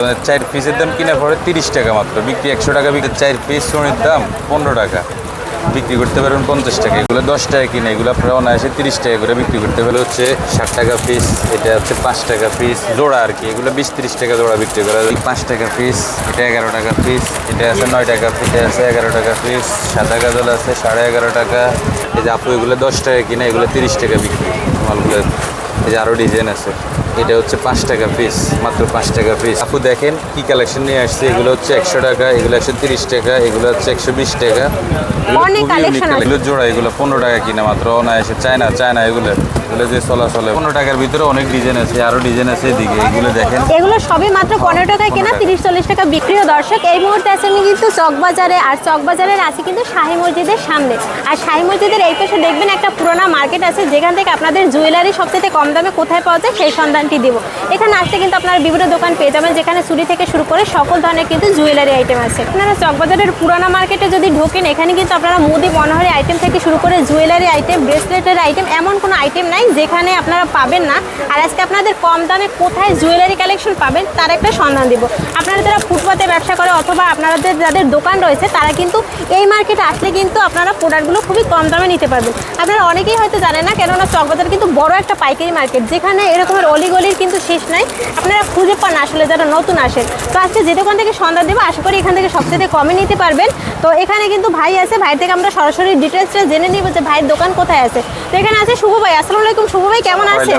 4 পিসের দাম কিনা পড়ে 30 টাকা মাত্র, বিক্রি 100 টাকা, বিক্রি 4 পিস সোনির দাম 15 টাকা, বিক্রি করতে পারবেন 50 টাকা। এগুলো 10 টাকা কিনে, এগুলো আপনারা অনায়াসে 30 টাকা করে বিক্রি করতে পারলে হচ্ছে 60 টাকা পিস, এটা হচ্ছে 5 টাকা পিস জোড়া আর কি। এগুলো 20-30 টাকা জোড়া বিক্রি করা যায়। 5 টাকা পিস, এটা 11 টাকা পিস, এটা আছে 9 টাকা পিস, এটা আছে 11 টাকা পিস, সাদা গাজল আছে 11.5 টাকা। এই যে আপু এগুলো 10 টাকা কিনে, এগুলো 30 টাকা বিক্রি মালগুলো। এই যে আরও ডিজাইন আছে, এটা হচ্ছে 5 টাকা পিস, মাত্র 5 টাকা পিস। আপু দেখেন কি কালেকশন নিয়ে আসছে, এগুলো হচ্ছে 100 টাকা, এগুলো 130 টাকা, এগুলো হচ্ছে 120 টাকা। এগুলো জোড়া, এগুলো 15 টাকা কিনা মাত্র, অনায়াসে চায়না এগুলো যে চলে 15 টাকার ভিতরে অনেক ডিজাইন আছে, আরো ডিজাইন আছে এদিকে। এগুলো দেখেন, এগুলো সবই মাত্র 15 টাকায় কেনা, 30-40 টাকা বিক্রি। দর্শক এই মুহূর্তে আছে আমি কিন্তু চকবাজারে, আর চকবাজারের আছে কিন্তু শাহী মসজিদের সামনে। আর শাহী মসজিদের এই পাশে দেখবেন একটা পুরোনো মার্কেট আছে, যেখান থেকে আপনাদের জুয়েলারি সবচেয়ে কম দামে কোথায় পাওয়া যায় সেই সন্ধানটি দিব। এখানে আসতে কিন্তু আপনারা বিভিন্ন দোকান পেয়ে যাবেন, যেখানে চুড়ি থেকে শুরু করে সকল ধরনের কিন্তু জুয়েলারি আইটেম আছে। আপনারা চকবাজারের পুরোনো মার্কেটে যদি ঢোকেন, এখানে কিন্তু আপনারা মুদি মনোহরি আইটেম থেকে শুরু করে জুয়েলারি আইটেম, ব্রেসলেটের আইটেম, এমন কোনো আইটেম নাই যেখানে আপনারা পাবেন না। আর আজকে আপনাদের কম দামে কোথায় জুয়েলারি কালেকশন পাবেন তার একটা সন্ধান দিব। আপনারা যারা ফুটপাতে ব্যবসা করে অথবা আপনাদের যাদের দোকান রয়েছে, তারা কিন্তু এই মার্কেটে আসলে কিন্তু আপনারা প্রোডাক্টগুলো খুবই কম দামে নিতে পারবেন। আপনারা অনেকেই হয়তো জানেন না, কেননা চকবাজার কিন্তু বড় একটা পাইকারি মার্কেট, যেখানে এরকমের অলিগলির কিন্তু শেষ নাই। আপনারা খুঁজে পান আসলে যারা নতুন আসেন। তো আজকে যে দোকান থেকে সন্ধান দেবো, আশা করি এখান থেকে সবচেয়ে কমে নিতে পারবেন। তো এখানে কিন্তু ভাই আছে, ভাই থেকে আমরা সরাসরি ডিটেলসটা জেনে নিব যে ভাইয়ের দোকান কোথায় আছে। তো এখানে আছে শুভ ভাই। আসসালামু আলাইকুম শুভ ভাই, কেমন আছেন?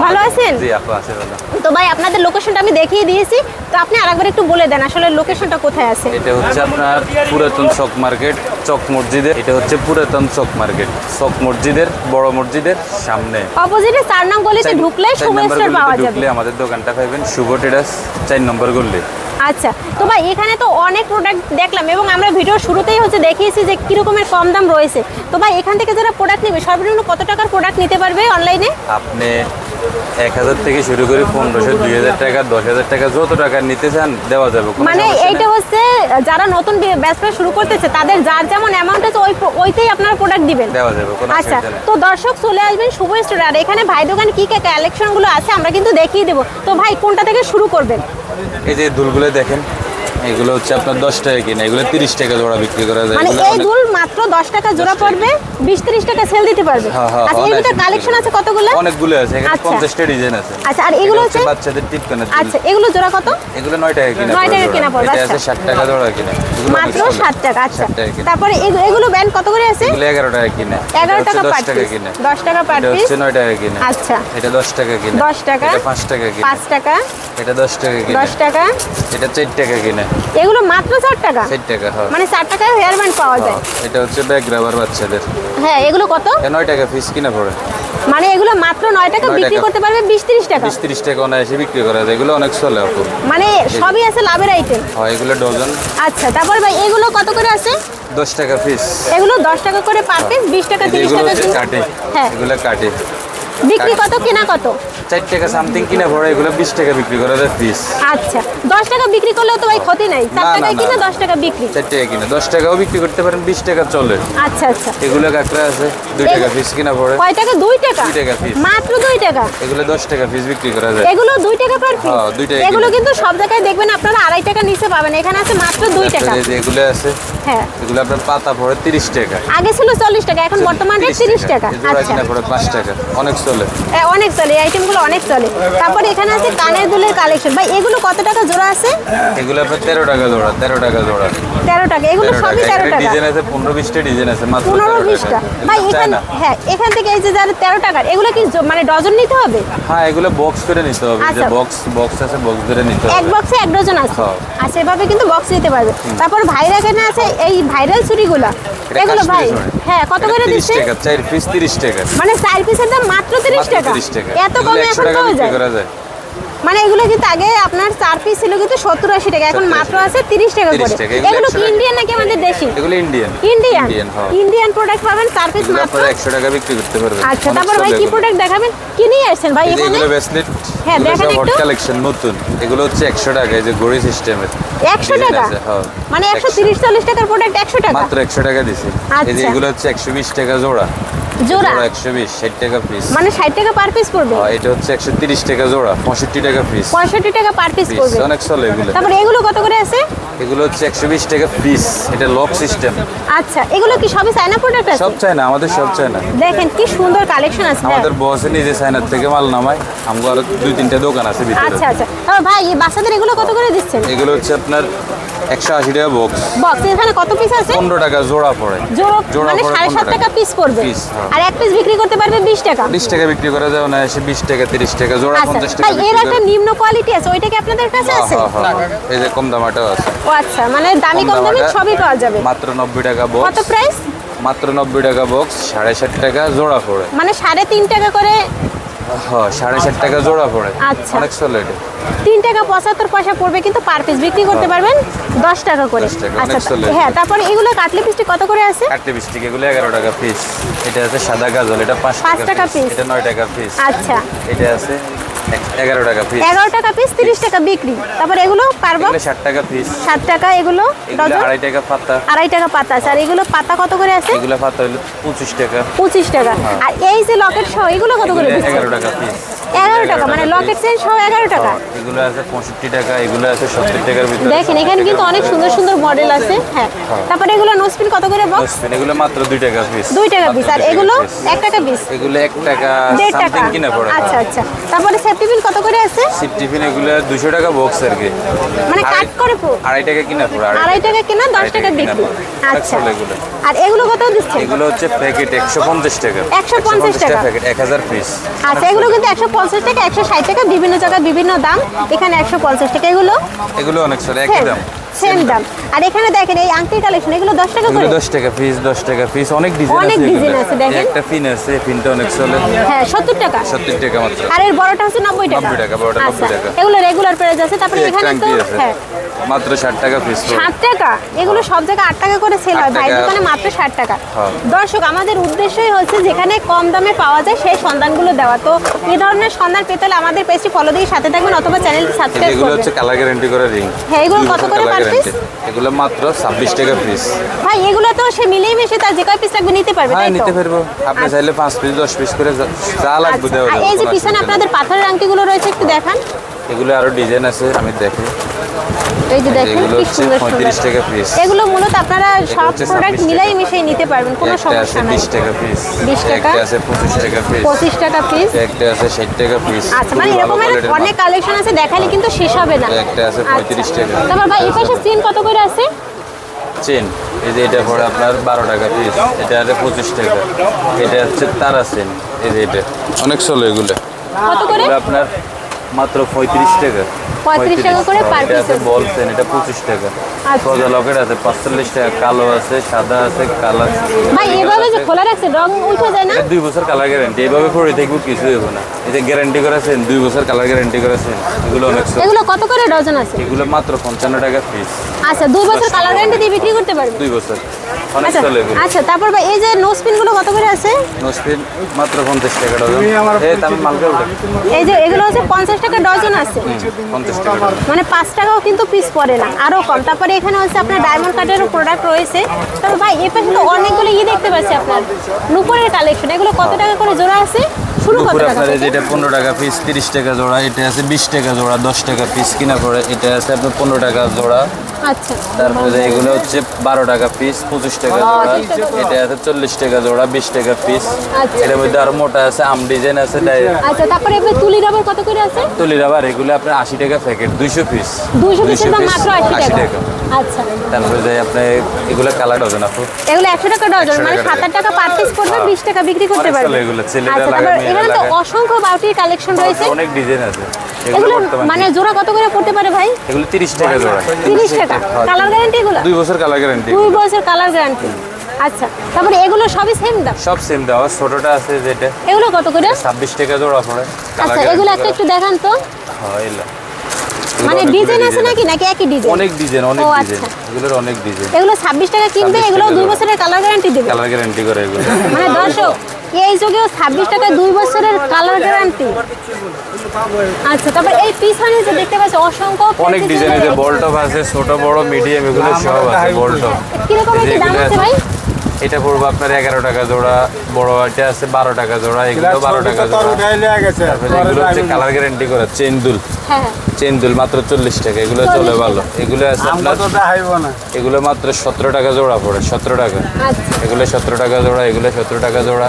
ভালো আছেন? জি আপু আছে ভালো। তো ভাই আপনাদের লোকেশনটা আমি দেখিয়ে দিয়েছি, তো আপনি আরেকবার একটু বলে দেন আসলে লোকেশনটা কোথায় আছে। এটা হচ্ছে আপনার পুরাতন চক মার্কেট, চক মসজিদের, এটা হচ্ছে পুরাতন চক মার্কেট, চক মসজিদের বড় মসজিদের সামনে অপোজিটে 4 নং গলিতে ঢুকলে শুভ স্টোর পাওয়া যাবে। ঢুকলে আমাদের দোকানটা পাবেন শুভ ট্রেডার্স 4 নম্বর গলি। আচ্ছা, তো ভাই এখানে তো অনেক প্রোডাক্ট দেখলাম এবং আমরা ভিডিওর শুরুতেই হচ্ছে দেখিয়েছি যে কি রকমের কম দাম রয়েছে। তো ভাই এখান থেকে যারা প্রোডাক্ট নেবে সর্বনিম্ন কত টাকার প্রোডাক্ট নিতে পারবে অনলাইনে? আপনি 1000 থেকে শুরু করে 1500, 2000 টাকা, 10000 টাকা, যত টাকা নিতে চান দেওয়া যাবে। মানে এইটা হচ্ছে যারা নতুন ব্যবসা শুরু করতেছে তাদের যার যেমন অ্যামাউন্ট আছে ওইটাই আপনারা প্রোডাক্ট দিবেন, দেওয়া যাবে। আচ্ছা, তো দর্শক চলে আসবেন শুভ স্টোরে। আর এখানে ভাই দোকানে কি কি কালেকশনগুলো আছে আমরা কিন্তু দেখিয়ে দেবো। তো ভাই কোনটা থেকে শুরু করবেন? এই যে দুলগুলো দেখেন, এগুলো হচ্ছে আপনার 10 টাকা কিনা, এগুলো 30 টাকা জোড়া বিক্রি করা যায়। মানে এই দুল মাত্র 10 টাকা জোড়া পড়বে, 20-30 টাকা সেল দিতে পারবে। আচ্ছা, এর ভিতরে কালেকশন আছে কতগুলো? অনেকগুলো আছে, এখানে 50টা ডিজাইন আছে। আচ্ছা, আর এগুলো হচ্ছে বাচ্চাদের টিপ কানের। আচ্ছা, এগুলো জোড়া কত? এগুলো 9 টাকা কিনা, 9 টাকা কিনা পড়বে। এটা আছে 60 টাকা জোড়া কিনা, মাত্র 60 টাকা। আচ্ছা, তারপরে এগুলো ব্যান্ড কত করে আছে? এগুলো 11 টাকা কিনা, 11 টাকা পার পিস, 10 টাকা পার পিস, এটা হচ্ছে 9 টাকা কিনা। আচ্ছা, এটা 10 টাকা কিনা, 10 টাকা, এটা 5 টাকা কিনা, 5 টাকা, এটা 10 টাকা কিনা, 10 টাকা, এটা 4 টাকা কিনা। এগুলো মাত্র 4 টাকা? 4 টাকা, হ্যাঁ। মানে 4 টাকায় হেয়ার ব্যান্ড পাওয়া যায়। এটা হচ্ছে ব্যাগ রাবার বাচ্চাদের। হ্যাঁ, এগুলো কত? 9 টাকা পিস কিনা পড়ে। মানে এগুলো মাত্র 9 টাকা বিক্রি করতে পারবে 20-30 টাকা। 20-30 টাকা অনায়াসে বিক্রি করা যায়, এগুলো অনেক চলে আপু। মানে সবই আছে লাভের আইটেম। হ্যাঁ, এগুলো ডজন। আচ্ছা, তারপর ভাই এগুলো কত করে আছে? 10 টাকা পিস। এগুলো 10 টাকা করে পার পিস, 20 টাকা 30 টাকা কাটে। হ্যাঁ, এগুলো কাটে। বিক্রি কত কিনা কত? 4 টাকা সামথিং কিনা পড়ে, এগুলো 20 টাকা বিক্রি করা যায় পিস। আচ্ছা, 10 টাকা বিক্রি করলেও তো ভাই ক্ষতি নাই। 4 টাকায় কিনা 10 টাকা বিক্রি। 4 টাকা কিনা, 10 টাকাও বিক্রি করতে পারেন, 20 টাকা চলে। আচ্ছা আচ্ছা, এগুলো কাঁকড়া আছে 2 টাকা পিস কিনা পড়ে। কয় টাকা? 2 টাকা? 2 টাকা পিস, মাত্র 2 টাকা। এগুলো 10 টাকা পিস বিক্রি করা যায়। এগুলো 2 টাকা পার পিস? হ্যাঁ, 2 টাকা। এগুলো কিন্তু সব জায়গায় দেখবেন আপনারা 2.5 টাকা নিচে পাবেন, এখানে আছে মাত্র 2 টাকা। এই যে এগুলো আছে, হ্যাঁ, এগুলো আপনার পাতা পড়ে 30 টাকা। আগে ছিল 40 টাকা, এখন বর্তমানে 30 টাকা। এগুলো কিনা পড়ে 5 টাকা, অনেক চলে। অনেক চলে, এই আইটেমগুলো অনেক চলে। তারপর এখানে আছে কানের দুলের কালেকশন। ভাই এগুলো কত টাকা জোড়া আছে? এগুলো আপনার 13 টাকা জোড়া, 13 টাকা জোড়া। 13 টাকা, এগুলো সবই 13 টাকা। ডিজাইন আছে 15-20টা ডিজাইন আছে, মাত্র 15-20টা। ভাই এখানে, হ্যাঁ, এখান থেকে এই যে যারা 13 টাকার, এগুলো কি মানে ডজন নিতে হবে? হ্যাঁ, এগুলো বক্স করে নিতে হবে, যে বক্স আছে, বক্স ধরে নিতে হবে। এক বক্সে 1 ডজন আছে। আর সেভাবে কিন্তু বক্স নিতে পারবে। তারপর ভাইরা এখানে আছে এই ভাইরাল চুড়িগুলো, এগুলো ভাই হ্যাঁ কত করে দিচ্ছে? 30 টাকা, 4 পিস 30 টাকা। মানে 4 পিসের দাম মাত্র 30 টাকা। এত কমে এখন পাওয়া যায়? মানে এগুলো কিন্তু আগে আপনার 4 পিস ছিল কিন্তু 70-80 টাকা, এখন মাত্র আছে 30 টাকা করে। এগুলো কি ইন্ডিয়ান নাকি আমাদের দেশি? এগুলো ইন্ডিয়ান। ইন্ডিয়ান প্রোডাক্ট পাবেন 4 পিস মাত্র 100 টাকা বিক্রি করতে পারবেন। আচ্ছা, তারপর ভাই কি প্রোডাক্ট দেখাবেন? কি নিয়ে আসছেন ভাই এখানে? এগুলো ব্রেসলেট। হ্যাঁ, দেখেন একটু। হট কালেকশন নতুন, এগুলো হচ্ছে 100 টাকা, এই যে ঘড়ি সিস্টেমের। 100 টাকা? মানে 130-40 টাকার প্রোডাক্ট 100 টাকা? মাত্র 100 টাকা দিছি। এই যে এগুলো হচ্ছে 120 টাকা জোড়া। জোড়া 120, 60 টাকা পিস। মানে 60 টাকা পার পিস পড়বে। এটা হচ্ছে 130 টাকা জোড়া, 65 টাকা পিস। 65 টাকা পার পিস পড়বে। অনেক চলে এগুলো। তারপর এগুলো কত করে আছে? এগুলো হচ্ছে 120 টাকা পিস। এটা লক সিস্টেম। আচ্ছা, এগুলো কি সবই চায়না প্রোডাক্ট আছে? সব চায়না, আমাদের সব চায়না। দেখেন কি সুন্দর কালেকশন আছে। আমাদের বসে নিজে চায়নার থেকে মাল নামায়, আমগো আরো 2-3টা দোকান আছে ভিতরে। আচ্ছা আচ্ছা। তারপর ভাই এই বাচ্চাদের এগুলো কত করে দিচ্ছেন? এগুলো হচ্ছে আপনার 180 টাকা বক্স। বক্স এখানে কত পিস আছে? 15 টাকা জোড়া পড়ে। জোড়া মানে 7.5 টাকা পিস পড়বে। আর এক পিস বিক্রি করতে পারবে 20 টাকা। 20 টাকা বিক্রি করা যায় না, এসে 20 টাকা 30 টাকা জোড়া, 50 টাকা। ভাই এর একটা নিম্ন কোয়ালিটি আছে, ওইটা কি আপনাদের কাছে আছে? এই যে কম দামাটাও আছে। ও আচ্ছা, মানে দামি কম দামি সবই পাওয়া যাবে। মাত্র 90 টাকা বক্স। কত প্রাইস? মাত্র 90 টাকা বক্স, 7.5 টাকা জোড়া পড়ে। মানে 3.5 টাকা করে। হ্যাঁ, 7.5 টাকা জোড়া পড়ে। আচ্ছা। অনেক চলে এটা। 3 টাকা 75 পয়সা পড়বে, কিন্তু পার পিস বিক্রি করতে পারবেন 10 টাকা করে। 10 টাকা, আচ্ছা অনেক চলে। হ্যাঁ, তারপরে এগুলো কাটলি পিসটি কত করে আছে? কাটলি পিস্টিক এগুলো 11 টাকা পিস। এটা আছে সাদা গাজল, এটা 5 টাকা পিস। এটা 9 টাকা পিস। আচ্ছা, এটা আছে 11 টাকা পিস। 11 টাকা পিস, 30 টাকা বিক্রি। তারপর এগুলো পারবো এগুলো 60 টাকা পিস। 7 টাকা এগুলো এগুলো ডজন। 2.5 টাকা পাতা। 2.5 টাকা পাতা আছে। আর এগুলো পাতা কত করে আছে? এগুলো পাতা হলো 25 টাকা। 25 টাকা। আর এই যে লকেট সহ এগুলো কত করে দিচ্ছেন? 11 টাকা পিস। 11 টাকা, মানে লকেট চেন সহ 11 টাকা। এগুলো আছে 65 টাকা, এগুলো আছে 70 টাকার ভিতরে। দেখেন এখানে কিন্তু অনেক সুন্দর সুন্দর মডেল আছে। হ্যাঁ, তারপরে এগুলো নোসপিন কত করে বক্স? নোসপিন এগুলো মাত্র 2 টাকা পিস। 2 টাকা পিস। আর এগুলো 1 টাকা পিস। এগুলো 1 টাকা 1.5 টাকা সামথিং কিনা পড়ে। আচ্ছা আচ্ছা। তারপরে সেফটি পিন কত করে আছে? টিফিন এগুলো 200 টাকা বক্স আর কি। মানে কাট করে 2.5 টাকা কিনা পড়ে। 2.5 টাকা কেনা, 10 টাকা বিক্রি। আচ্ছা। আর এগুলো কত দিচ্ছেন? এগুলো হচ্ছে প্যাকেট 150 টাকা। 150 টাকা প্যাকেট 1000 পিস। আচ্ছা, এগুলো কিন্তু 150 টাকা, 160 টাকা, বিভিন্ন জায়গায় বিভিন্ন দাম। এখানে 150 টাকা। এগুলো অনেক চলে, একই দাম। সেম দাম। আর এখানে দেখেন এই আংটির কালেকশন, এগুলো 10 টাকা করে। এগুলো 10 টাকা পিস, 10 টাকা পিস। অনেক ডিজাইন আছে। অনেক ডিজাইন আছে, দেখেন। একটা পিন আছে, পিনটা অনেক চলে। হ্যাঁ, 70 টাকা। 70 টাকা মাত্র। আর এর বড়টা হচ্ছে 90 টাকা। 90 টাকা, বড়টা 90 আচ্ছা, টাকা। এগুলো রেগুলার প্রাইস আছে। তারপরে একটা এখানে তো আংটি আছে। হ্যাঁ মাত্র 60 টাকা পিস। 60 টাকা। এগুলো সব জায়গায় 8 টাকা করে সেল হয়, 8 ভাই টাকা। দোকানে মাত্র 60 টাকা। হ্যাঁ। দর্শক, আমাদের উদ্দেশ্যই হচ্ছে যেখানে কম দামে পাওয়া যায় সেই সন্ধানগুলো দেওয়া। তো এই ধরনের সন্ধান পেতে হলে আমাদের পেজটি ফলো দিয়ে সাথে থাকবেন, অথবা চ্যানেলটি সাবস্ক্রাইব এগুলো করবেন। হচ্ছে কালার গ্যারান্টি করা রিং। হ্যাঁ, এগুলো কত করে পার পিস? এগুলো মাত্র 26 টাকা পিস। ভাই এগুলো তো সে মিলেই মিশে তার যে কয় পিস লাগবে নিতে পারবে, হ্যাঁ, তাই তো? নিতে পারবো। আপনি আচ্ছা। চাইলে 5 পিস 10 পিস করে যা লাগবে আচ্ছা, দেওয়া আর যাবে। এই যে কোনো পিছনে অসুবিধা নেই। আপনাদের পাথরের আংটিগুলো রয়েছে, একটু দেখান। এগুলো আরো ডিজাইন আছে, আমি দেখি। এই যে দেখেন এগুলো কি হচ্ছে সুন্দর 35 সুন্দর। টাকা পিস। এগুলো মূলত আপনারা সব হচ্ছে প্রোডাক্ট 26 মিলাই টাকা। মিশিয়ে নিতে পারবেন, কোনো একটা আছে সমস্যা নাই। 20 টাকা পিস। 20 টাকা। একটা আছে 25 টাকা পিস। 25 টাকা পিস। একটা আছে 60 টাকা পিস। আচ্ছা, মানে এরকম অনেক কালেকশন আছে, দেখালে কিন্তু শেষ হবে না। একটা আছে 35 টাকা। তারপর ভাই এই পাশে চেন কত করে আছে? চেন এই যে এটা পড়ে আপনার 12 টাকা পিস। এটা আছে 25 টাকা। এটা হচ্ছে তারা চেন। এই যে এটা অনেক চলে এগুলো। কত করে? এগুলো আপনার মাত্র 35 টাকা। 35 টাকা করে পার এটা পিস আছে বল চেন, এটা 25 টাকা। আচ্ছা। সোজা লকেট আছে 45 টাকা। কালো আছে, সাদা আছে, কালার। ভাই এভাবে যে খোলা রাখছে রং উঠে যায় না? 2 বছর কালার গ্যারান্টি। এইভাবে পরে দেখবো কিছুই হবে না। এই যে গ্যারান্টি করেছেন, 2 বছর কালার গ্যারান্টি করেছেন। এগুলো অনেক চলে। এগুলো কত করে ডজন আছে? এগুলো মাত্র 55 টাকা পিস। আচ্ছা, 2 বছর কালার গ্যারান্টি দিয়ে বিক্রি করতে পারবে? 2 বছর অনেক আচ্ছা চলে এগুলো। আচ্ছা। তারপর ভাই এই যে নোজ পিন গুলো কত করে আছে? নোসপিন মাত্র 50 টাকা ডজন। এই আমি মালকে উঠে এই যে এগুলো হচ্ছে 50 টাকা ডজন আছে। 50 টাকা ডজন। মানে 5 টাকাও কিন্তু পিস পড়ে না, আরো কম। তারপরে এখানে হচ্ছে আপনার ডায়মন্ড কাটেরও প্রোডাক্ট রয়েছে। তারপর ভাই এই পাশে তো অনেকগুলো দেখতে পাচ্ছি আপনার নুপুরের কালেকশন। এগুলো কত টাকা করে জোড়া আছে? শুরু কত দুপুরে টাকা আপনার এই থেকে? যেটা 15 টাকা পিস, 30 টাকা জোড়া। এটা আছে 20 টাকা জোড়া, 10 টাকা পিস কিনা পড়ে। এটা আছে আপনার 15 টাকা জোড়া। আচ্ছা। তারপরে এগুলো হচ্ছে 12 টাকা পিস, 25 টাকা জোড়া। এটা আছে 40 টাকা জোড়া, 20 টাকা পিস। আচ্ছা। এটার মধ্যে আরো মোটা আছে, আম ডিজাইন আছে। আচ্ছা, তারপরে এবার তুলি রাবার কত করে আছে? তুলির আবার এগুলো আপনার 80 টাকা প্যাকেট, 200 পিস। 200 পিসের দাম মাত্র 80 80 টাকা। টাকা। আচ্ছা, তারপরে যে আপনি এগুলো কালার ডজন আপু। এগুলো 100 টাকা ডজন, মানে 7 টাকা পার পিস পড়বে, 20 টাকা বিক্রি করতে অনেক পারবে। চলে এগুলো, ছেলেরা আচ্ছা, লাগায়, তারপর মেয়েরা এখানে তো লাগায়। অসংখ্য বাউটির কালেকশন রয়েছে। অনেক ডিজাইন আছে। এগুলো বর্তমানে মানে জোড়া কত করে পড়তে পারে ভাই? এগুলো 30 টাকা জোড়া। 30 টাকা। কালার গ্যারান্টি এগুলো? 2 বছর কালার গ্যারান্টি। 2 বছর কালার গ্যারান্টি। আচ্ছা, তারপরে এগুলো সবই সেম দাম? সব সেম দেওয়া। ছোটটা আছে যেটা এগুলো কত করে? 26 টাকা জোড়া পড়ে। আচ্ছা, এগুলো একটু দেখান তো। হ্যাঁ, এগুলো মানে ডিজাইন আছে নাকি একই ডিজাইন? অনেক ডিজাইন, অনেক ও, ডিজাইন। আচ্ছা। এগুলোর অনেক ডিজাইন। এগুলো 26 টাকা কিনবে, 26 এগুলো টাকা 2 জোড়া। বছরের কালার গ্যারান্টি দেবে। কালার গ্যারান্টি করে এগুলো। মানে দর্শক, এই যুগেও 26 টাকায় 2 বছরের কালার গ্যারান্টি। আচ্ছা, তারপর এই পিছনে যে দেখতে পাচ্ছি অসংখ্য অনেক ডিজাইন আছে। বলটপ আছে, ছোট বড় মিডিয়াম, এগুলো সব আছে। বলটপ কিরকম কি দাম আছে ভাই? এটা পড়বে আপনার 11 টাকা জোড়া, বড় এটা আছে 12 টাকা জোড়া, এগুলো 12 টাকা জোড়া। তারপরে এগুলো হচ্ছে কালার গ্যারান্টি করা চেন দুল, হ্যাঁ চেন দুল মাত্র 40 টাকা, এগুলো চলে ভালো। এগুলো আছে আপনার, এগুলো মাত্র 17 টাকা জোড়া পড়ে, 17 টাকা। আচ্ছা এগুলো 17 টাকা জোড়া, এগুলো 17 টাকা জোড়া,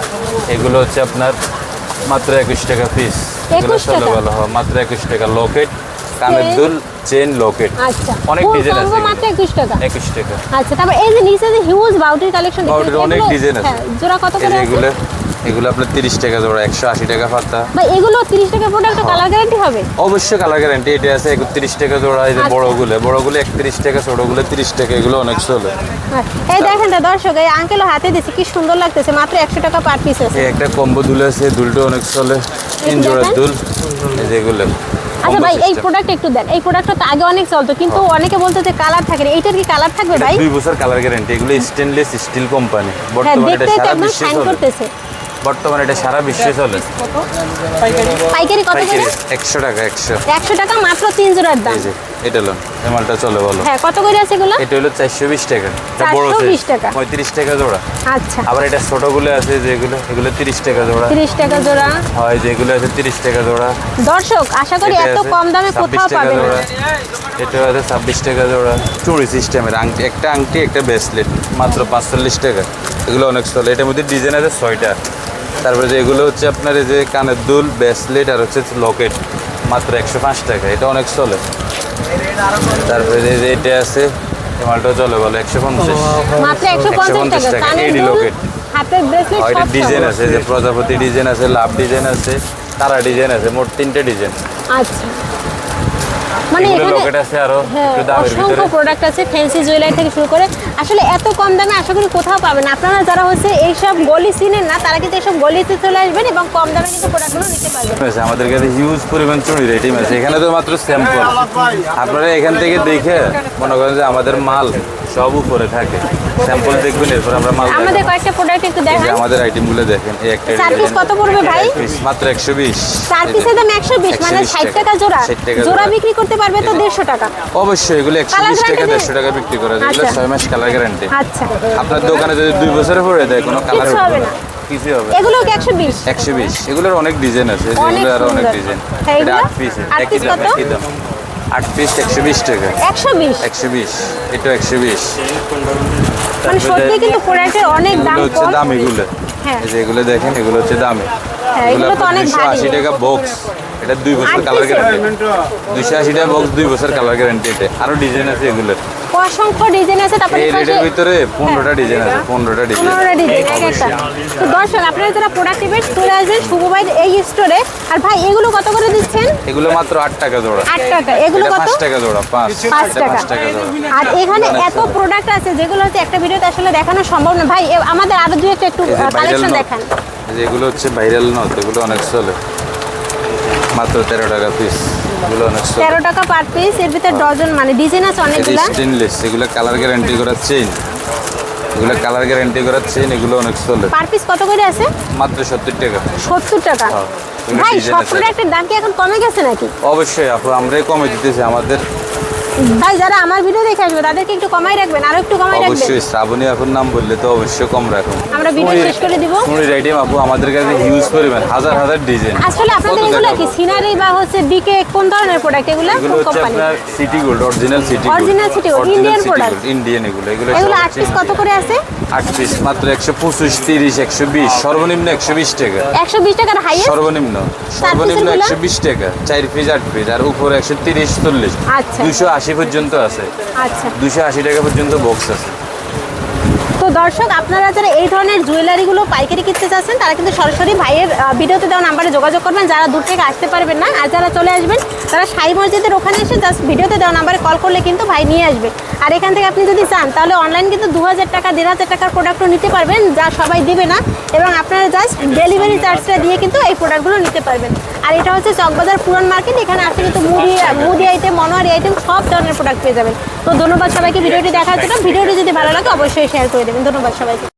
এগুলো হচ্ছে আপনার মাত্র 21 টাকা পিস। এগুলো 21 চলে টাকা? ভালো, মাত্র 21 টাকা। লকেট, কানের দুল, চেন, লকেট, আচ্ছা অনেক ফুল ডিজাইন আছে কম্বো এগুলো। মাত্র 21 টাকা। 21 টাকা। আচ্ছা তারপর এই যে নিচে যে হিউজ বাউটির কালেকশন বাউটির অনেক ডিজাইন আছে। জোড়া কত এই করে যে আছে? এগুলো, এগুলো আপনার 30 টাকা জোড়া, 180 টাকা পাতা। ভাই এগুলো 30 টাকা প্রোডাক্ট কালার গ্যারান্টি হবে? অবশ্যই কালার গ্যারান্টি। এটা আছে 31 টাকা জোড়া। এই যে আচ্ছা। বড়গুলো, বড়গুলো 31 টাকা, ছোটগুলো 30 টাকা, এগুলো অনেক চলে। হ্যাঁ, এই দেখেন না দর্শক, এই আঙ্কেলও হাতে দিছে, কি সুন্দর লাগতেছে, মাত্র 100 টাকা পার পিস আছে। এই একটা কম্বো দুল আছে, দুলটা অনেক চলে, 3 একটু জোড়ার দেখান। দুল। এই যে এগুলো আচ্ছা ভাই এই প্রোডাক্ট একটু দেন, এই প্রোডাক্টটা তো আগে অনেক চলতো কিন্তু অনেকে বলতো যে কালার থাকে না, এইটার কি কালার থাকবে ভাই? 2 বছর কালার গ্যারান্টি। এগুলো স্টেনলেস স্টিল কোম্পানি। হ্যাঁ বর্তমানে এটা দেখতেই তো সারা একদম বিশ্বে শাইন চলে। করতেছে। বর্তমানে এটা সারা বিশ্বে চলে। পাইকারি কত করে? পাইকারি 100 টাকা, 100। 100 টাকা মাত্র 3 জোড়ার দাম। এই যে এটা লোন, এই মালটা চলে ভালো। হ্যাঁ কত করে আছে এগুলো? এটা হলো 420 টাকা। এটা বড় 420 size, টাকা। 35 টাকা জোড়া। আচ্ছা আবার এটা ছোটগুলো আছে যেগুলো, এগুলো 30 টাকা জোড়া। 30 টাকা জোড়া। হয় যেগুলো আছে 30 টাকা জোড়া। দর্শক আশা করি এটা এত আছে কম দামে 26 কোথাও টাকা পাবেন না। জোড়া। এটা আছে 26 টাকা জোড়া। চুড়ি সিস্টেমের আংটি, একটা আংটি একটা ব্রেসলেট, মাত্র 45 টাকা। এগুলো অনেক চলে। এটার মধ্যে ডিজাইন আছে 6টা। তারপরে যে এগুলো হচ্ছে আপনার এই যে কানের দুল, ব্রেসলেট আর হচ্ছে লকেট, মাত্র 105 টাকা। এটা অনেক চলে। তারপরে এই যে এটা আছে, এই মালটাও চলে ভালো, 150। মাত্র 150 টাকা। কানের এডি দুল, লকেট। হাতের ব্রেসলেট এটা সব ডিজাইন সব। আছে, যে প্রজাপতি ডিজাইন আছে, লাভ ডিজাইন আছে, তারা ডিজাইন আছে, মোট 3টে ডিজাইন। আচ্ছা মানে এগুলো এখানে লকেট আছে আরো হ্যাঁ একটু দামের ভিতরে। অসংখ্য প্রোডাক্ট আছে, ফ্যান্সি জুয়েলারি থেকে শুরু করে। আসলে এত কম দামে আশা করি কোথাও পাবেন না। আপনারা যারা হচ্ছে এইসব গলি চিনেন না, তারা কিন্তু এইসব গলিতে চলে আসবেন এবং কম দামে কিন্তু প্রোডাক্টগুলো নিতে পারবেন। আছে আমাদের কাছে হিউজ পরিমাণ চুড়ির আইটেম আছে। এখানে তো মাত্র স্যাম্পল। আপনারা এখান থেকে দেখে মনে করেন যে আমাদের মাল সব উপরে থাকে, স্যাম্পল দেখবেন, এরপর আমরা মাল আমাদের দেখাবো। কয়েকটা প্রোডাক্ট একটু এই যে দেখান। আমাদের আইটেমগুলো দেখেন, এই একটা চার পিস কত পড়বে ভাই? মাত্র 120। 4 পিসের দাম 120, মানে 60 টাকা জোড়া। 60 টাকা জোড়া বিক্রি করতে পারবে তো 150 টাকা। অবশ্যই এগুলো 120 টাকা, 150 টাকা বিক্রি করা যায়। এগুলো আচ্ছা। 6 মাস কালার গ্যারান্টি। আচ্ছা আপনার দোকানে যদি 2 বছরে পরে দেয় কোনো কালার কিচ্ছু হবে না। কিছু হবে এগুলো কি 120? 120। এগুলোর অনেক ডিজাইন আছে, অনেক যেগুলো আরো অনেক সুন্দর। ডিজাইন। হ্যাঁ, এটা এগুলো? 8 পিস, 8 একই পিস দাম, কত? একই দাম। 8 পিস 120 টাকা। 120 120, এটা 120। মানে সত্যি কিন্তু প্রোডাক্টের অনেক দাম এগুলো হচ্ছে কম। দাম, এগুলো হ্যাঁ। এই যে এগুলো দেখেন, এগুলো হচ্ছে দামি। হ্যাঁ, এগুলো তো অনেক ভারী। 280 টাকা বক্স, এটা 2 বছর 8 কালার পিসের? গ্যারান্টি। 280 টাকা বক্স, 2 বছর কালার গ্যারান্টি। এটা আরো ডিজাইন আছে এগুলোর। অসংখ্য ডিজাইন আছে। তারপরে এই রেটের ভিতরে 15টা ডিজাইন আছে, 15টা ডিজাইন। 15টা ডিজাইন এক একটা। তো দর্শক আপনারা যারা প্রোডাক্ট নেবেন চলে আসবেন শুভ ভাইয়ের এই স্টোরে। আর ভাই এগুলো কত করে দিচ্ছেন? এগুলো মাত্র 8 টাকা জোড়া। 8 টাকা। এগুলো এটা কত? 5 টাকা জোড়া, 5 5 টাকা। 5 টাকা জোড়া। আর এখানে এত প্রোডাক্ট আছে যেগুলো হচ্ছে একটা ভিডিওতে আসলে দেখানো সম্ভব না। ভাই আমাদের আরো দুই একটা একটু এই যে ভাইরাল কালেকশন নথ, দেখান। এই যে এগুলো হচ্ছে ভাইরাল নথ, এগুলো অনেক চলে, মাত্র 13 টাকা পিস। এগুলো অনেক চলে। 13 টাকা পার পিস। এর ভিতরে ডজন মানে ডিজাইন আছে অনেকগুলা। স্টেনলেস, এগুলো কালার গ্যারান্টি করা চেইন, এগুলো কালার গ্যারান্টি করা চেইন, এগুলো অনেক চলে। পার পিস কত করে আছে? মাত্র 70 টাকা। 70 টাকা। হ্যাঁ, এগুলো ভাই ডিজাইন সব আছে। প্রোডাক্টের দাম কি এখন কমে গেছে নাকি? অবশ্যই আপু, আমরাই কমে দিতেছি। আমাদের ভাই যারা আমার ভিডিও দেখে আসবে তাদেরকে একটু কমাই রাখবেন, আরো একটু কমাই রাখবেন। অবশ্যই শ্রাবণী আপুর নাম বললে তো অবশ্যই কম রাখুন। আমরা ভিডিও শেষ করে দিব। চুড়ির আইটেম আপু আমাদের কাছে হিউজ পরিমাণ, হাজার হাজার ডিজাইন। আসলে আপনাদের এগুলো কি সিনারি বা হচ্ছে ডিকে কোন ধরনের প্রোডাক্ট এগুলো? এগুলো কোন হচ্ছে কোম্পানি? আপনার city gold, original city gold. Original City Gold, Indian product। Indian এগুলো, এগুলো এগুলো সব 8 পিস কত করে আছে? 8 পিস মাত্র 125, 30, 120, সর্বনিম্ন 120 টাকা। 120 টাকার হাইয়েস্ট। সর্বনিম্ন গুলো? 120 টাকা, 4 পিস 8 পিস, আর উপরে 130, 40, আচ্ছা 280 পর্যন্ত আছে। আচ্ছা। 280 টাকা পর্যন্ত বক্স আছে। তো দর্শক আপনারা যারা এই ধরনের জুয়েলারিগুলো পাইকারি কিনতে চাচ্ছেন তারা কিন্তু সরাসরি ভাইয়ের ভিডিওতে দেওয়া নাম্বারে যোগাযোগ করবেন, যারা দূর থেকে আসতে পারবেন না। আর যারা চলে আসবেন তারা শাহী মসজিদের ওখানে এসে জাস্ট ভিডিওতে দেওয়া নাম্বারে কল করলে কিন্তু ভাই নিয়ে আসবে। আর এখান থেকে আপনি যদি চান তাহলে অনলাইন কিন্তু 2000 টাকা 1500 টাকার প্রোডাক্টও নিতে পারবেন, যা সবাই দিবে না, এবং আপনারা জাস্ট ডেলিভারি চার্জটা দিয়ে কিন্তু এই প্রোডাক্টগুলো নিতে পারবেন। আর এটা হচ্ছে চকবাজার পুরান মার্কেট। এখানে আসলে কিন্তু মুদি আইটেম, মনোয়ারি আইটেম সব ধরনের প্রোডাক্ট পেয়ে যাবেন। তো ধন্যবাদ সবাইকে ভিডিওটি দেখার জন্য। ভিডিওটি যদি ভালো লাগে অবশ্যই শেয়ার করে দেবেন। ধন্যবাদ সবাইকে।